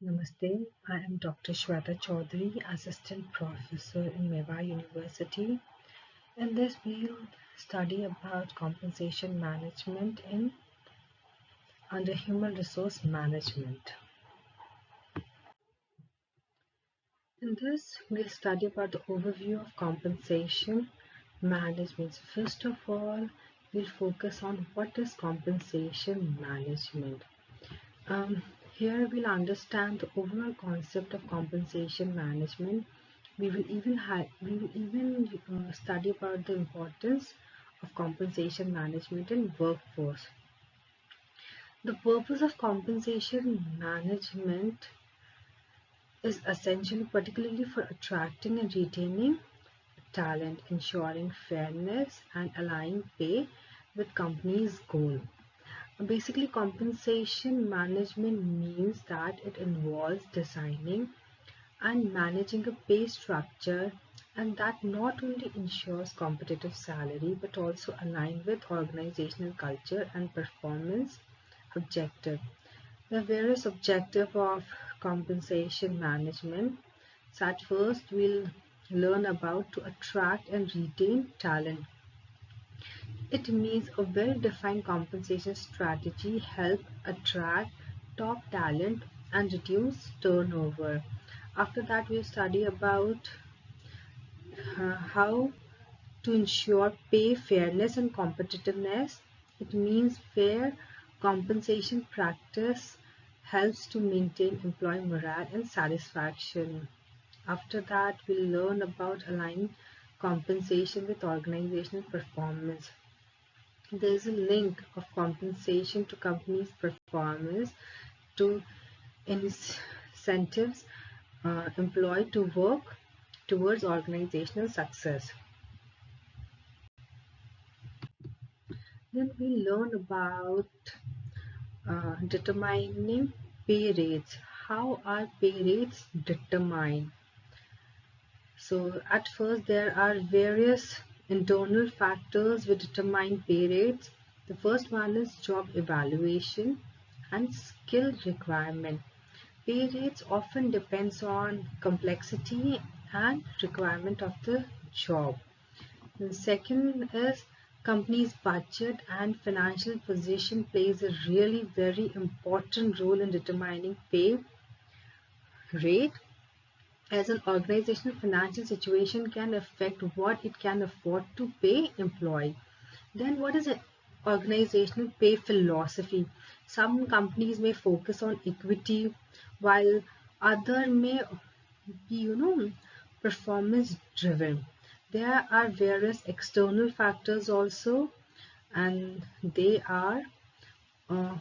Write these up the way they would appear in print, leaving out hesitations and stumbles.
Namaste, I am Dr. Shweta Chaudhary, Assistant Professor in Meva University. In this, we'll study about compensation management in under human resource management. In this, we'll study about the overview of compensation management. So first of all, we'll focus on what is compensation management. Um, Here we'll understand the overall concept of compensation management. We will even study about the importance of compensation management in workforce. The purpose of compensation management is essentially particularly for attracting and retaining talent, ensuring fairness and aligning pay with companies' goal. Basically, compensation management means that it involves designing and managing a pay structure and that not only ensures competitive salary but also align with organizational culture and performance objective. The various objective of compensation management. So at first we'll learn about to attract and retain talent. It means a well-defined compensation strategy help attract top talent and reduce turnover. After that, we'll study about how to ensure pay fairness and competitiveness. It means fair compensation practice helps to maintain employee morale and satisfaction. After that, we'll learn about aligning compensation with organizational performance. There is a link of compensation to company's performance to incentives employed to work towards organizational success. Then we learn about determining pay rates. How are pay rates determined? So at first there are various internal factors which determine pay rates. The first one is job evaluation and skill requirement. Pay rates often depends on complexity and requirement of the job. The second is company's budget and financial position plays a really very important role in determining pay rate, as an organizational financial situation can affect what it can afford to pay employee. Then what is an organizational pay philosophy? Some companies may focus on equity while other may be, performance driven. There are various external factors also, and they are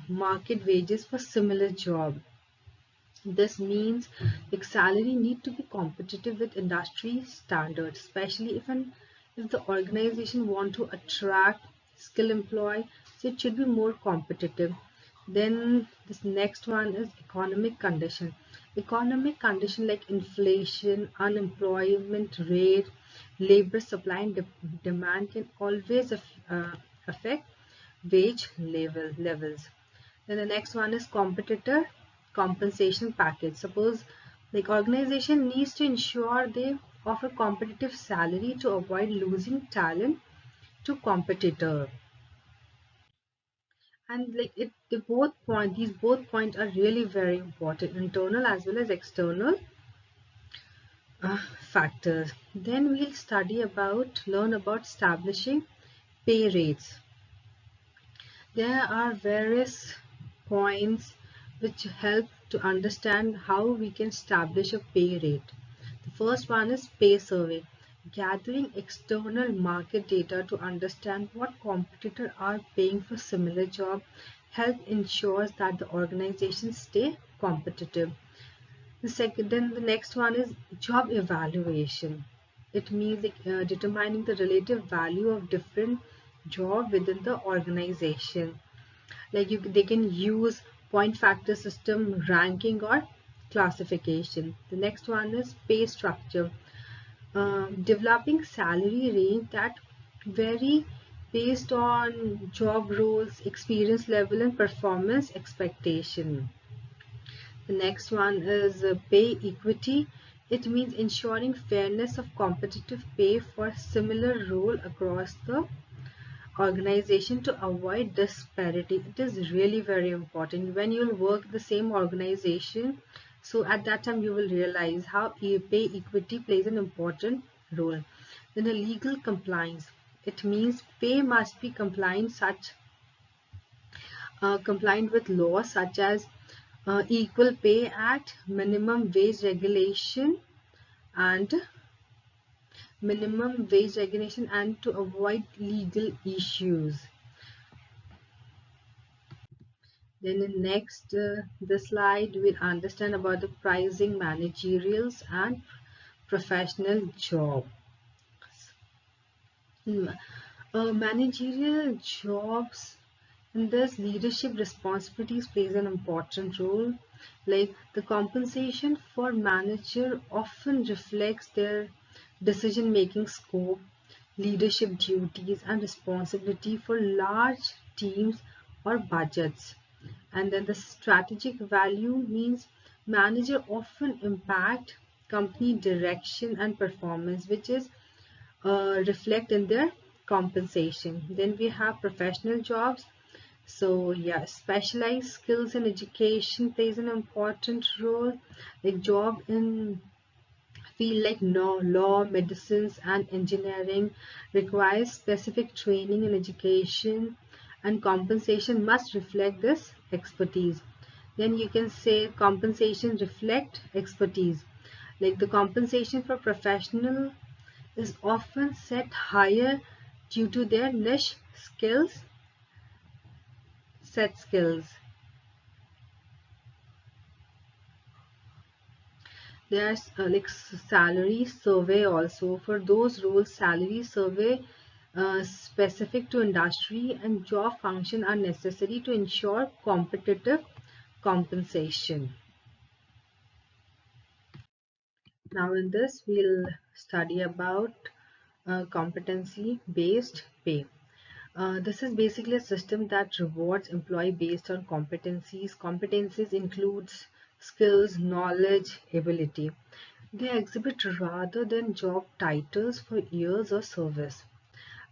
market wages for similar job. This means the salary need to be competitive with industry standards, especially if the organization want to attract skilled employee, so it should be more competitive. Then this next one is economic condition. Economic condition like inflation, unemployment rate, labor supply and demand can always affect levels. Then the next one is competitor compensation package. Suppose like organization needs to ensure they offer competitive salary to avoid losing talent to competitor. And like these both points are really very important, internal as well as external factors. Then we'll learn about establishing pay rates. There are various points which help to understand how we can establish a pay rate. The first one is pay survey, gathering external market data to understand what competitors are paying for similar job help ensures that the organizations stay competitive. Then the next one is job evaluation. It means like, determining the relative value of different job within the organization. Like they can use point factor system, ranking or classification. The next one is pay structure, developing salary range that vary based on job roles, experience level and performance expectation. The next one is pay equity. It means ensuring fairness of competitive pay for similar role across the organization to avoid disparity. It is really very important when you'll work the same organization. So at that time you will realize how pay equity plays an important role. Then the legal compliance. It means pay must be compliant with laws such as Equal Pay Act, minimum wage regulation, and to avoid legal issues. Then in next the slide we'll understand about the pricing managerials and professional job. Hmm. Managerial jobs in this leadership responsibilities plays an important role. Like the compensation for manager often reflects their decision making scope, leadership duties and responsibility for large teams or budgets. And then the strategic value means manager often impact company direction and performance, which is reflect in their compensation. Then we have professional jobs. So yeah, specialized skills in education plays an important role. Like job in field like law, medicines and engineering requires specific training and education, and compensation must reflect this expertise. Then you can say compensation reflect expertise. Like the compensation for professional is often set higher due to their niche skills. There's like salary survey also for those roles. Salary survey specific to industry and job function are necessary to ensure competitive compensation. Now in this we'll study about competency based pay. This is basically a system that rewards employee based on competencies. Competencies includes skills, knowledge, ability. They exhibit rather than job titles for years of service.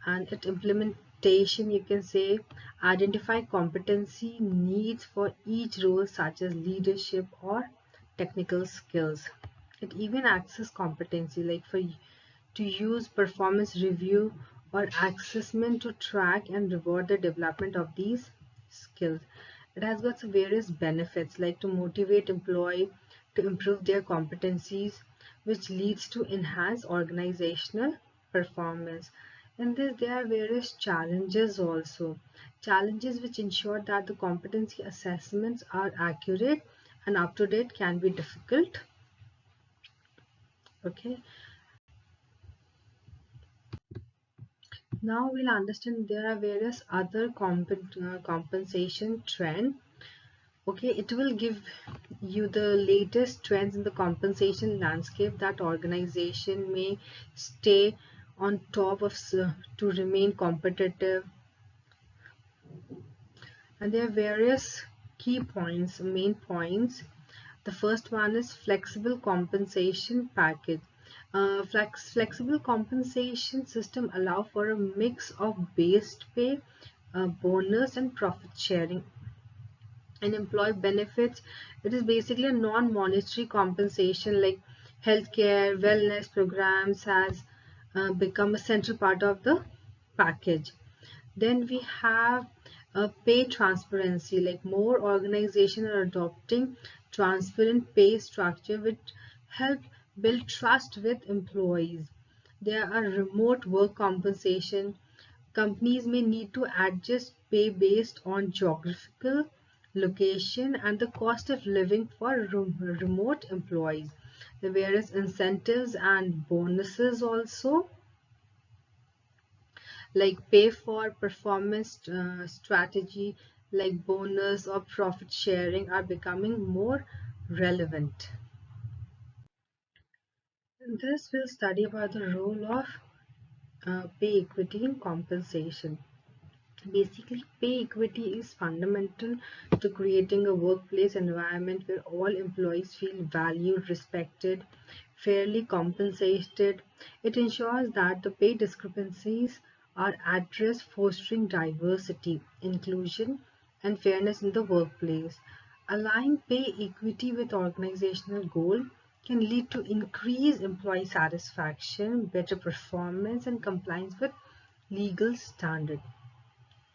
And its implementation, you can say, identify competency needs for each role such as leadership or technical skills. It even access competency like to use performance review or assessment to track and reward the development of these skills. It has got some various benefits like to motivate employee to improve their competencies, which leads to enhanced organizational performance. In this, there are various challenges also. Challenges which ensure that the competency assessments are accurate and up to date can be difficult. Okay. Now we'll understand there are various other compensation trend. Okay, it will give you the latest trends in the compensation landscape that organization may stay on top of to remain competitive. And there are various key points, main points. The first one is flexible compensation package. Flexible compensation system allow for a mix of base pay, bonus and profit sharing. And employee benefits, it is basically a non-monetary compensation like healthcare, wellness programs has become a central part of the package. Then we have pay transparency, like more organizations are adopting transparent pay structure which help build trust with employees. There are remote work compensation. Companies may need to adjust pay based on geographical location and the cost of living for remote employees. There are various incentives and bonuses also, like pay for performance strategy like bonus or profit sharing are becoming more relevant. In this we'll study about the role of pay equity in compensation. Basically, pay equity is fundamental to creating a workplace environment where all employees feel valued, respected, fairly compensated. It ensures that the pay discrepancies are addressed, fostering diversity, inclusion, and fairness in the workplace. Aligning pay equity with organizational goal can lead to increased employee satisfaction, better performance, and compliance with legal standards.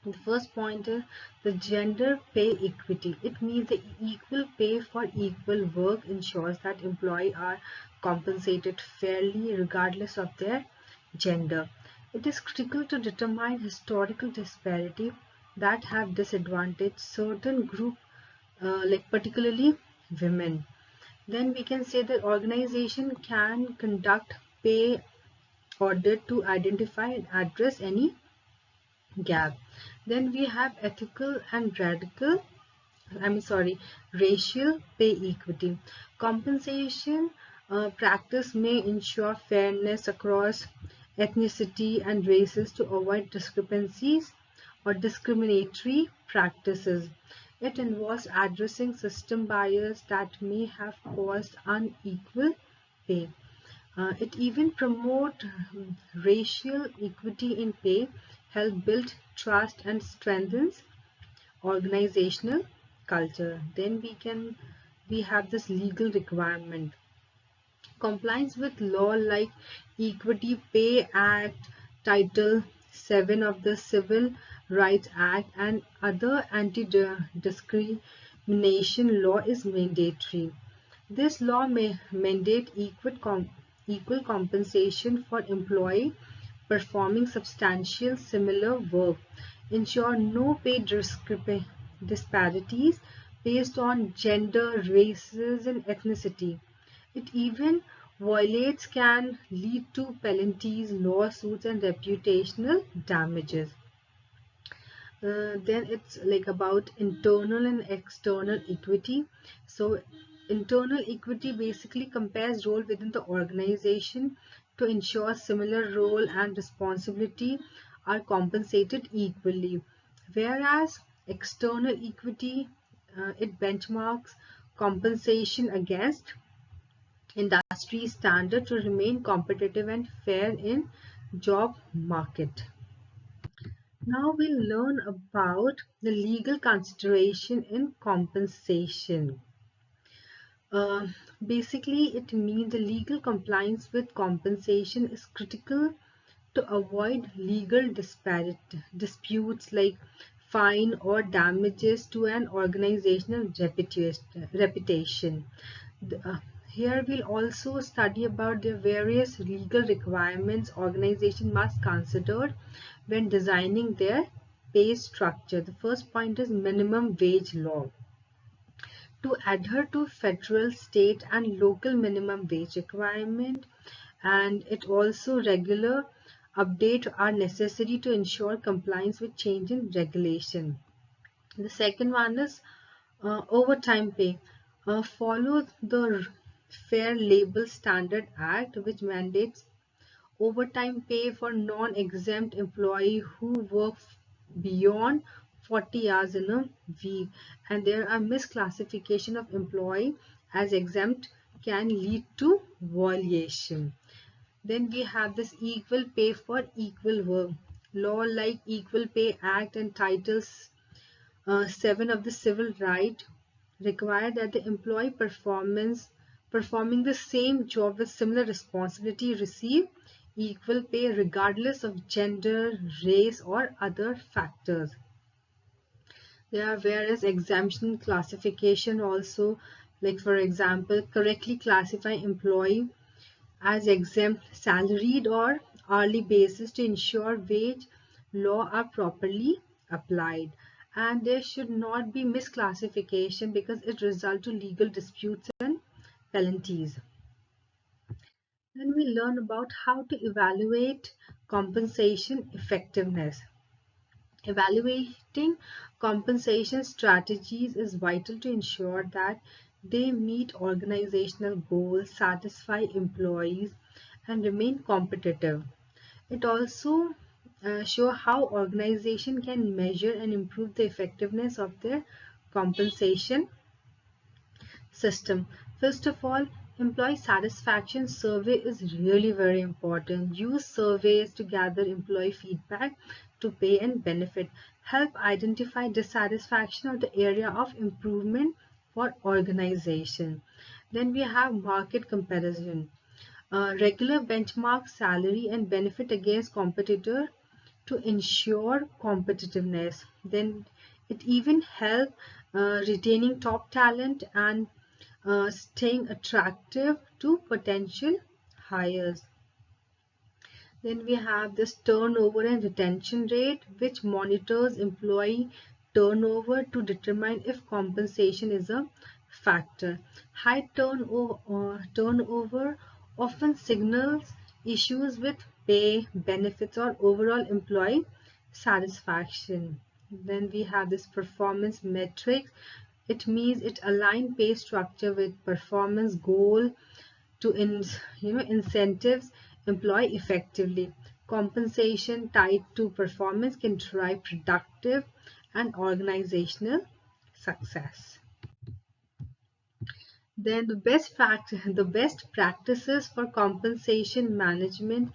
The first point is the gender pay equity. It means the equal pay for equal work ensures that employees are compensated fairly regardless of their gender. It is critical to determine historical disparity that have disadvantaged certain group, like particularly women. Then we can say that organization can conduct pay audit to identify and address any gap. Then we have ethical and racial pay equity. Compensation practice may ensure fairness across ethnicity and races to avoid discrepancies or discriminatory practices. It involves addressing system bias that may have caused unequal pay. It even promote racial equity in pay, help build trust and strengthens organizational culture. Then we have this legal requirement. Compliance with law like Equity Pay Act, Title 7 of the Civil Rights Act, and other anti-discrimination law is mandatory. This law may mandate equal compensation for employee performing substantial similar work, ensure no pay disparities based on gender, races, and ethnicity. It even violates can lead to penalties, lawsuits, and reputational damages. Then it's like about internal and external equity. So internal equity basically compares role within the organization to ensure similar role and responsibility are compensated equally, whereas external equity, it benchmarks compensation against industry standard to remain competitive and fair in job market. Now we'll learn about the legal consideration in compensation. Uh, Basically, it means the legal compliance with compensation is critical to avoid legal disputes like fine or damages to an organizational reputation. Here we'll also study about the various legal requirements organization must consider when designing their pay structure. The first point is minimum wage law. To adhere to federal, state, and local minimum wage requirement, and it also regular update are necessary to ensure compliance with change in regulation. The second one is overtime pay. Follow the Fair Labor Standard Act, which mandates overtime pay for non-exempt employee who work beyond 40 hours in a week, and there are misclassification of employee as exempt can lead to violation. Then we have this equal pay for equal work. Law like Equal Pay Act and Titles 7 of the Civil Right require that the employee performing the same job with similar responsibility receive equal pay regardless of gender, race, or other factors. There are various exemption classification also, like for example, correctly classify employee as exempt salaried or hourly basis to ensure wage law are properly applied, and there should not be misclassification because it results to legal disputes and penalties. Then we learn about how to evaluate compensation effectiveness. Evaluating compensation strategies is vital to ensure that they meet organizational goals, satisfy employees, and remain competitive. It also show how organization can measure and improve the effectiveness of their compensation system. First of all, employee satisfaction survey is really very important. Use surveys to gather employee feedback to pay and benefit. Help identify dissatisfaction or the area of improvement for organization. Then we have market comparison. Regular benchmark salary and benefit against competitor to ensure competitiveness. Then it even help retaining top talent and staying attractive to potential hires. Then we have this turnover and retention rate, which monitors employee turnover to determine if compensation is a factor. High turnover often signals issues with pay, benefits, or overall employee satisfaction. Then we have this performance metrics. It means it aligns pay structure with performance goal to incentives employ effectively. Compensation tied to performance can drive productive and organizational success. Then the best practices for compensation management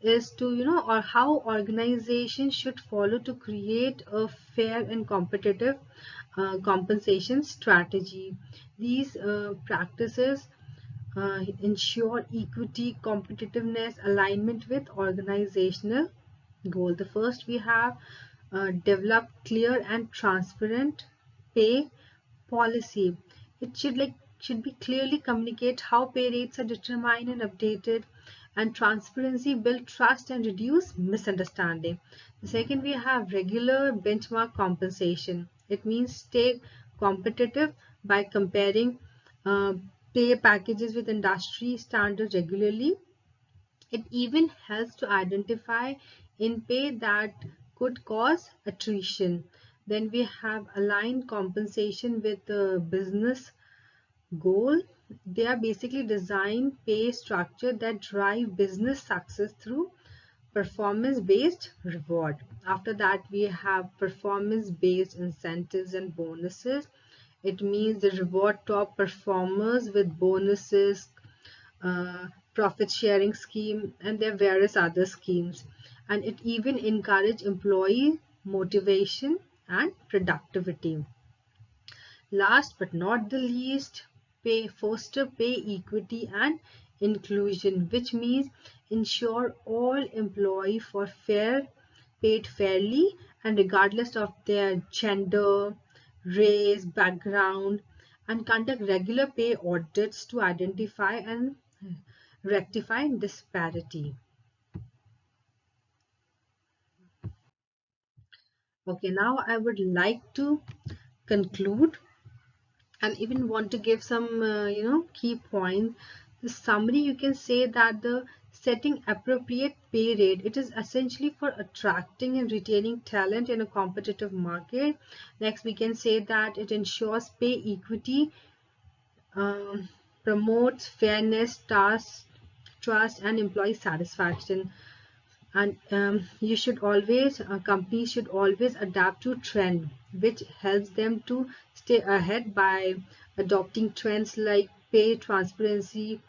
is to or how organizations should follow to create a fair and competitive compensation strategy. These practices ensure equity, competitiveness, alignment with organizational goal. The first we have develop clear and transparent pay policy. It should be clearly communicate how pay rates are determined and updated, and transparency build trust and reduce misunderstanding. The second we have regular benchmark compensation. It means stay competitive by comparing uh, pay packages with industry standards regularly. It even helps to identify in pay that could cause attrition. Then we have aligned compensation with the business goal. They are basically design pay structure that drive business success through performance based reward. After that we have performance based incentives and bonuses. It means the reward top performers with bonuses, uh, profit sharing scheme, and there are various other schemes. And it even encourage employee motivation and productivity. Last but not the least, foster pay equity and inclusion, which means ensure all employee for paid fairly and regardless of their gender, race, background, and conduct regular pay audits to identify and rectify disparity. Okay, now I would like to conclude and even want to give some key points. The summary, you can say that the setting appropriate pay rate, it is essentially for attracting and retaining talent in a competitive market. Next we can say that it ensures pay equity, um, promotes fairness, trust and employee satisfaction. And you should always companies should always adapt to trend, which helps them to stay ahead by adopting trends like pay transparency,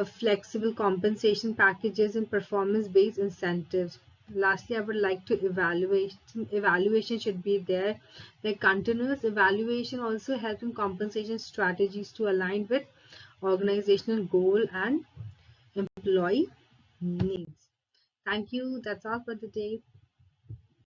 flexible compensation packages, and performance based incentives. Lastly, I would like to evaluation should be there. Like continuous evaluation also helps in compensation strategies to align with organizational goal and employee needs. Thank you. That's all for the day.